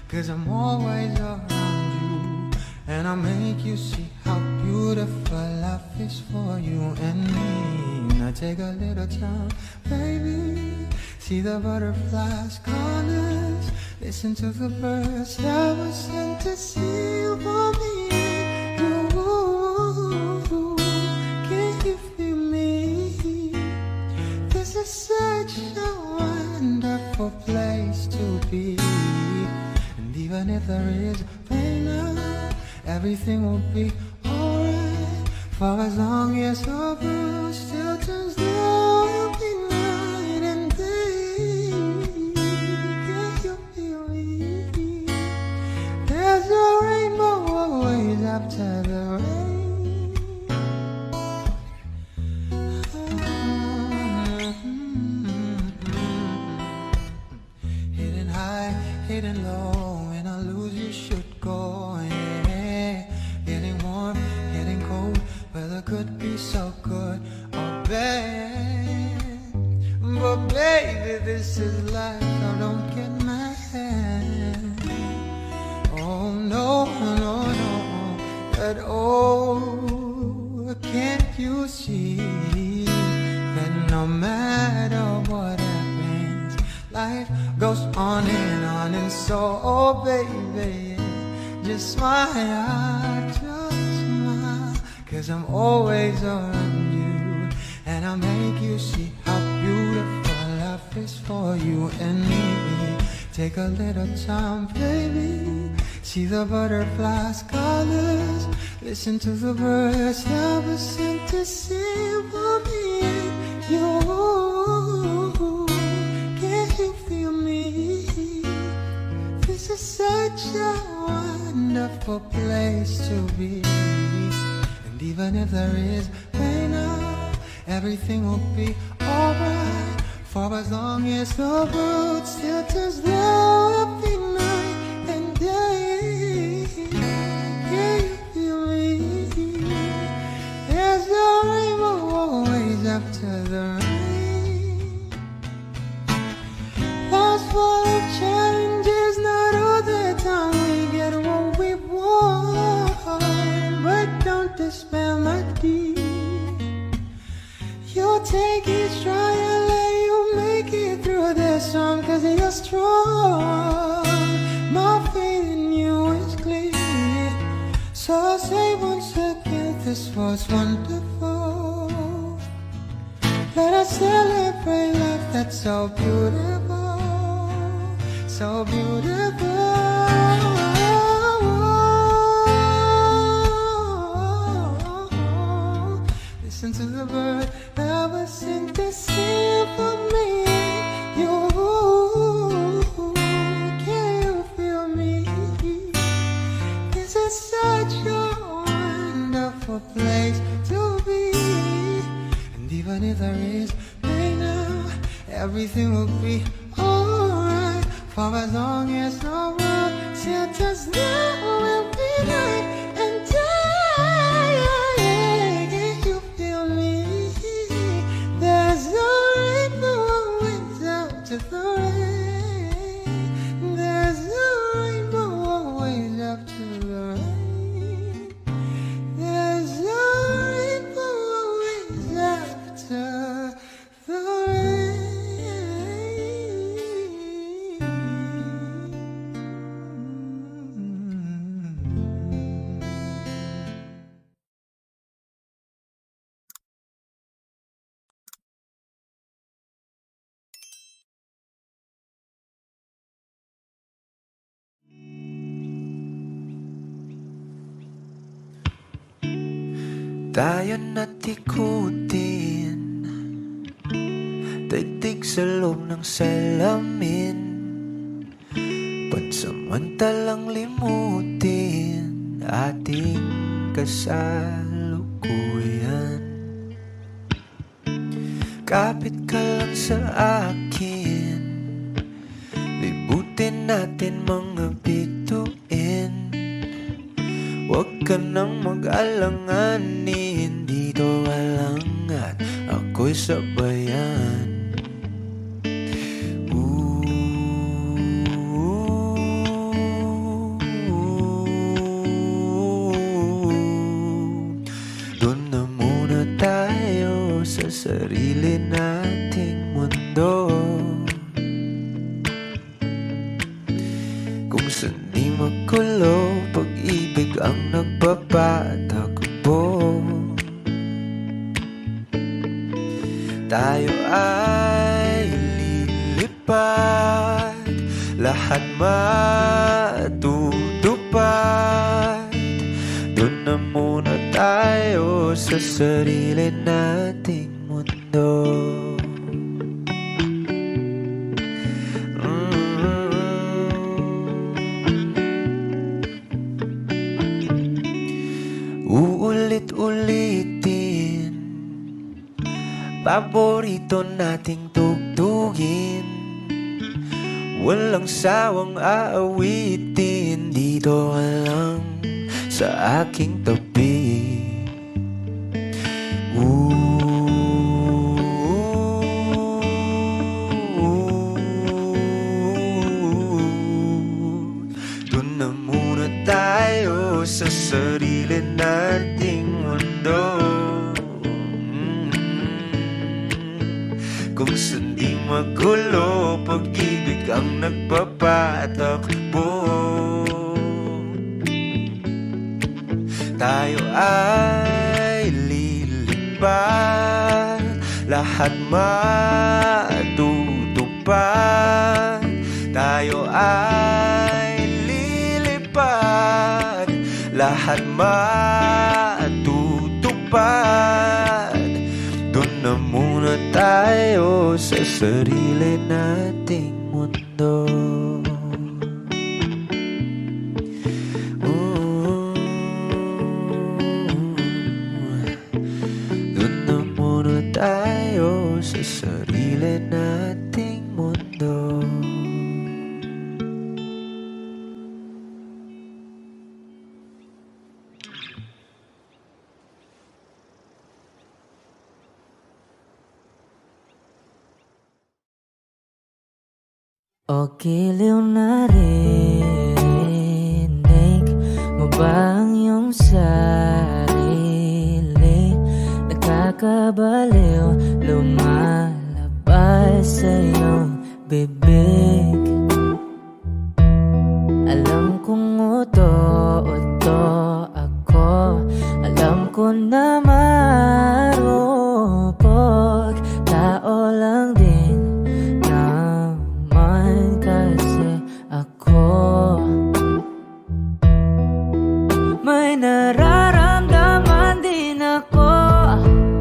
cause I'm always around you, and I'll make you see how beautiful life is for you and me. Now take a little time, baby, see the butterflies, colors, listen to the birds that were sent to sing for me. You, can you feel me? This is such a wonderful place to be. And even if there is pain now, everything will be alright. For as long as the world still turns, there will be night and day. Can you feel me? There's a rainbow always after the rain. Hidden high, hidden low, when I lose you should go, yeah. Getting warm, getting cold, weather could be so good or bad. But baby, this is life, so don't get mad. Oh no, no, no, but oh, can't you see that no matter what happens, life goes on, and so, oh baby, just smile, cause I'm always around you, and I'll make you see how beautiful life is for you and me. Take a little time, baby, see the butterflies, colors, listen to the birds that were sent to sing for me. You, can you feel me? This is such a wonderful place to be. And even if there is pain now, everything will be alright. For as long as the world still turns, there will be night and day. Can you feel me? There's a rainbow always after the rain. Life's full of challenges, not all the time we get what we want. But don't despair, my dear. You'll take each trial and you'll make it through this storm, cause you're strong. My faith in you is clear. So I'll say once again, this was wonderful. Let us celebrate life that's so beautiful, so beautiful. Listen to the bird that was sent to sing for me. You, can you feel me? This is such a wonderful place to be. And even if there is pain now, everything will be alright. For as long as the world still turns, there will be night and day. Can you feel me? There's no rainbow always after the rain. There's no rainbow always after the rain. There's no rainbow always after the rain. Tayo na't ikutin, daigdig sa loob ng salamin, pansamantalang limutin ating kasalukuyan. Kapit ka lang sa akin, libutin natin mga bituin. Huwag ka nang mag-alanganin, dito ka lang at ako'y sabayan. Doon na muna tayo sa sarili nating mundo, kung saan di magulo, pag-ibig ang nagpapatakbo. Tayo ay lilipad, lahat matutupad. Doon na muna tayo sa sarili nating mundo. Uulit-ulitin, paborito nating tugtugin, walang sawang aawitin. Dito ka lang sa aking tabi. Doon na muna tayo sa sarili nating mundo, kung saan di magulo, pag-ibig ang nagpapatakbo. Tayo ay lilipad, lahat matutupad. Tayo ay lilipad, lahat matutupad. Doon na muna tayo sa sarili nating mundo. Doon na muna tayo sa sarili nating mundo. O giliw na rinig mo ba ang iyong sarili? Nakakabaliw, lumalabas sa iyong bibig. Alam kong uto-uto ako, alam ko na marupok, tao lang din naman kasi ako. May nararamdaman din ako,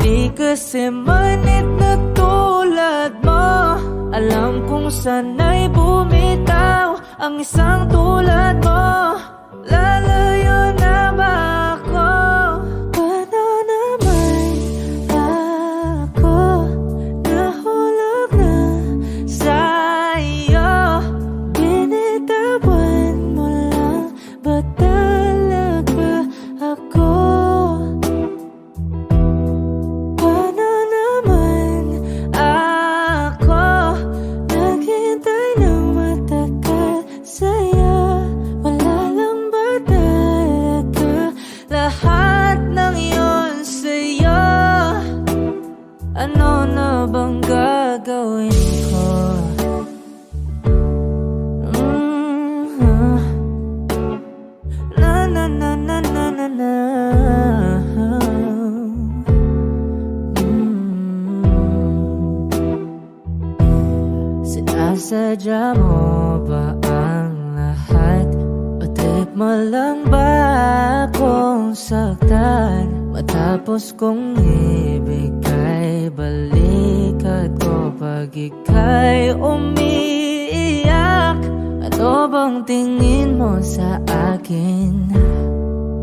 di kasi manit na tulad mo. Alam kong sana'y bumitaw ang isang tulad mo. Lalayo na ba ako? Paano naman ako nahulog na sa'yo? Binitawan mo lang ba talaga ako? Paano naman ako naghintay ng matagal sa'yo? Wala lang ba talaga lahat ng iyon sa'yo? Ano na bang gagawin ko? Na na na na na na na. Sinasadya mo ba ang lahat? O trip mo lang ba akong saktan? Matapos kong ibigay balikat ko pag ika'y umiiyak. Ano bang tingin mo sa akin?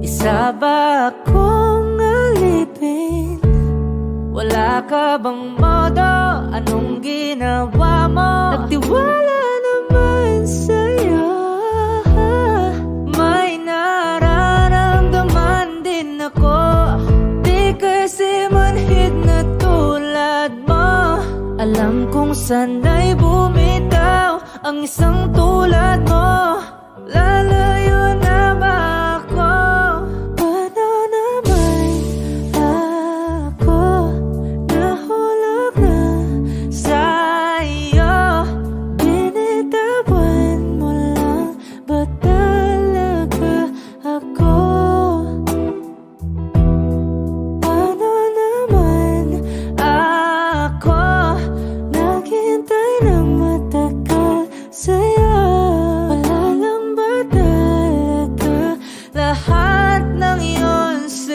Isa ba akong alipin? Wala ka bang modo? Anong ginawa mo? Nagtiwala naman sa'yo. May nararamdaman Alam kong sana'y bumitaw ang isang tulad mo. Lalayo na ba ako? Paano naman ako nahulog na sa'yo? Binitawan mo lang ba talaga ako? Paano naman ako naghintay ng matagal sa'yo? Wala lang ba talaga lahat ng iyon sa'yo?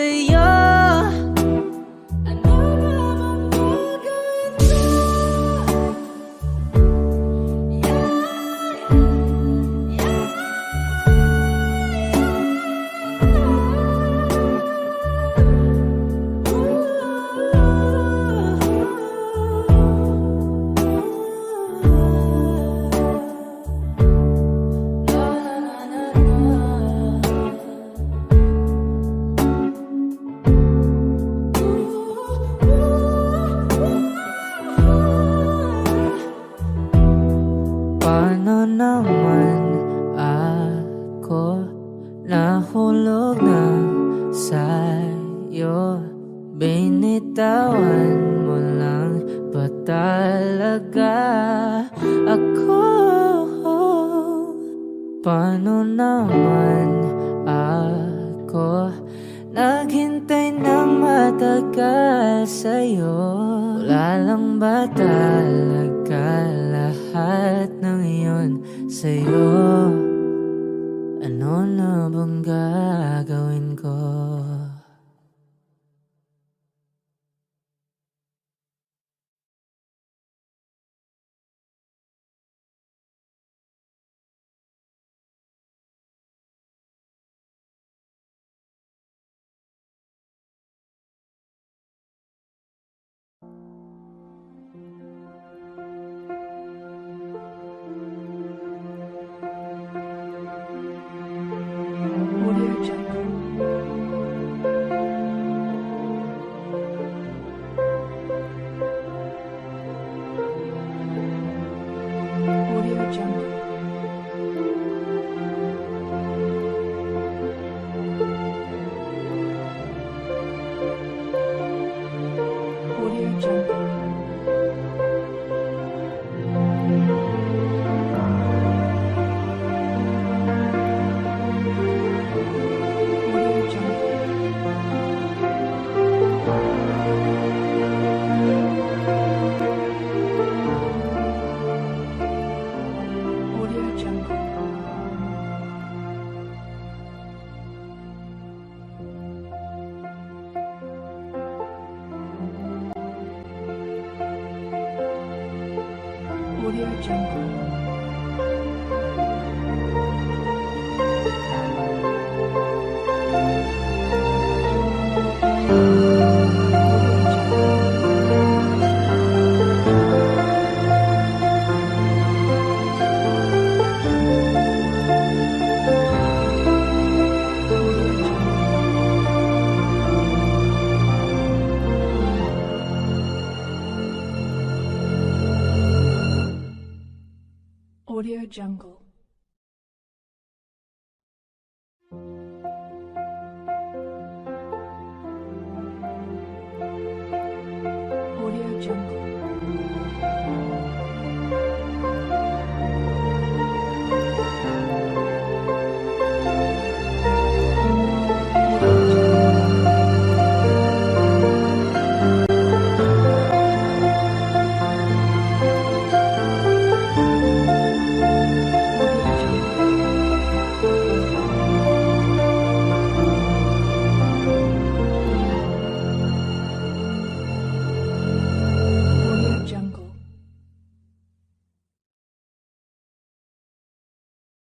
Ano naman gagawin ko? Paano naman ako nahulog na sa'yo? Binitawan mo lang ba talaga ako? Paano naman ako naghintay ng matagal sa'yo? Wala lang ba talaga lahat ng iyon sa'yo? Ano na bang gagawin ko? Audio Jungle. Audio Jungle. Audio Jungle.